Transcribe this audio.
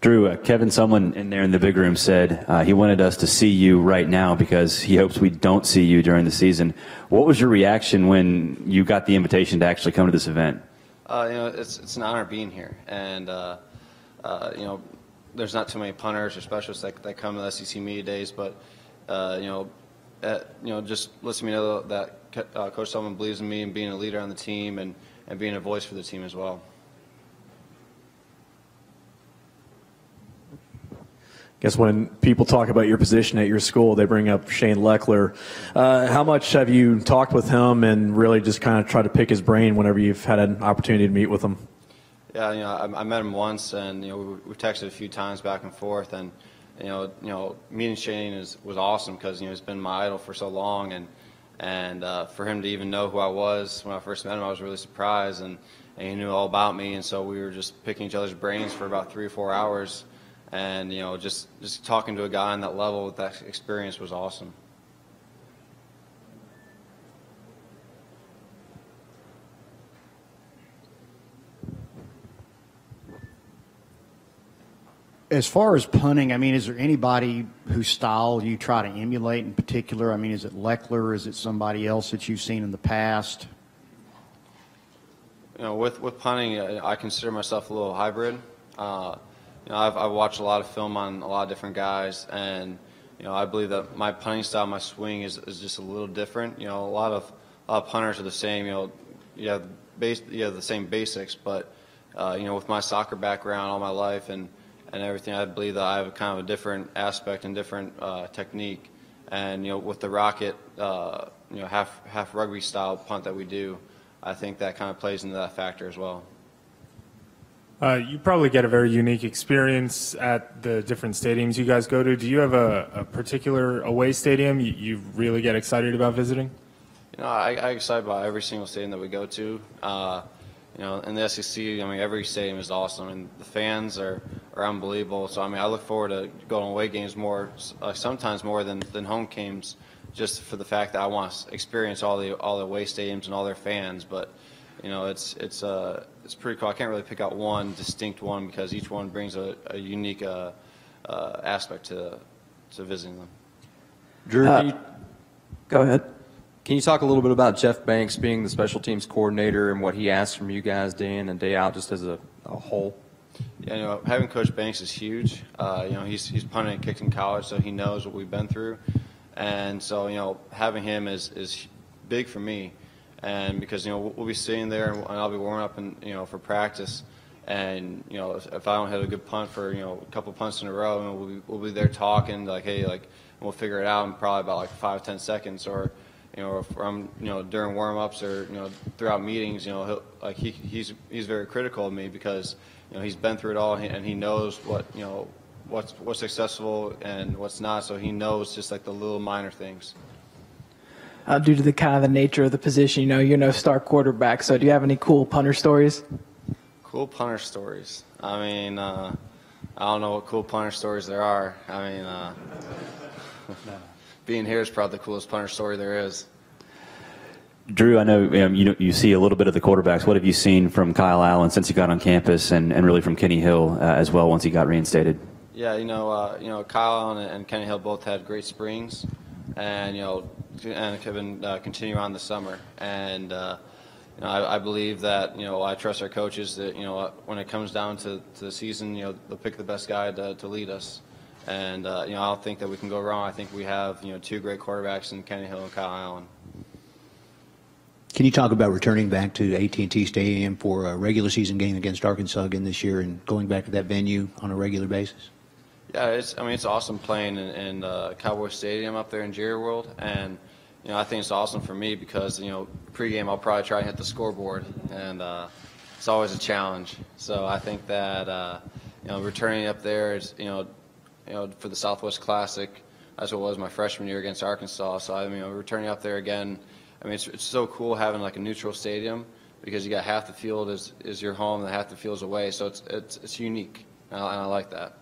Drew, Kevin Sumlin in there in the big room said he wanted us to see you right now because he hopes we don't see you during the season. What was your reaction when you got the invitation to actually come to this event? It's an honor being here, and there's not too many punters or specialists that come to the SEC media days, but just lets me know that Coach Sumlin believes in me and being a leader on the team and being a voice for the team as well. I guess when people talk about your position at your school, they bring up Shane Leckler. How much have you talked with him and really just kind of tried to pick his brain whenever you've had an opportunity to meet with him? Yeah, I met him once, and we texted a few times back and forth, and meeting Shane was awesome because he's been my idol for so long, and for him to even know who I was when I first met him, I was really surprised, and he knew all about me, and so we were just picking each other's brains for about 3 or 4 hours. And just talking to a guy on that level with that experience was awesome. As far as punting, I mean, is there anybody whose style you try to emulate in particular? I mean, is it Leckler? Is it somebody else that you've seen in the past? With punting, I consider myself a little hybrid. I've watched a lot of film on a lot of different guys, and I believe that my punting style, my swing is just a little different. A lot of punters are the same. You have the same basics, but with my soccer background all my life and everything, I believe that I have kind of a different aspect and different technique. And with the rocket, half rugby style punt that we do, I think that kind of plays into that factor as well. You probably get a very unique experience at the different stadiums you guys go to. Do you have a particular away stadium you really get excited about visiting? I get excited about every single stadium that we go to. In the SEC, every stadium is awesome, and the fans are unbelievable. So, I look forward to going to away games more, sometimes more than home games, just for the fact that I want to experience all the away stadiums and all their fans. But it's pretty cool. I can't really pick out one distinct one because each one brings a unique aspect to visiting them. Drew, Go ahead. can you talk a little bit about Jeff Banks being the special teams coordinator and what he asks from you guys day in and day out, just as a whole? Yeah, having Coach Banks is huge. He's punted and kicked in college, so he knows what we've been through, and so having him is big for me. And because we'll be sitting there and I'll be warming up and for practice, and if I don't hit a good punt for a couple punts in a row, we'll be there talking and we'll figure it out in probably about 5-10 seconds, or if I'm during warm ups or throughout meetings, he's very critical of me because he's been through it all and he knows what's successful and what's not, so he knows just the little minor things. Due to the kind of the nature of the position, you're no star quarterback. So do you have any cool punter stories? Cool punter stories. I don't know what cool punter stories there are. Being here is probably the coolest punter story there is. Drew, I know you see a little bit of the quarterbacks. What have you seen from Kyle Allen since he got on campus, and really from Kenny Hill as well once he got reinstated? Yeah, Kyle Allen and Kenny Hill both had great springs, and have been continue on the summer. And I believe that I trust our coaches that when it comes down to the season, they'll pick the best guy to lead us. And I don't think that we can go wrong. I think we have 2 great quarterbacks in Kenny Hill and Kyle Allen. Can you talk about returning back to AT&T Stadium for a regular season game against Arkansas again this year and going back to that venue on a regular basis? Yeah, it's awesome playing in Cowboy Stadium up there in Jerry World, and I think it's awesome for me because pregame I'll probably try and hit the scoreboard, and it's always a challenge. So I think that returning up there is for the Southwest Classic, that's what it was my freshman year against Arkansas. So returning up there again, it's so cool having a neutral stadium because you got half the field is your home and half the field is away. So it's unique, and I like that.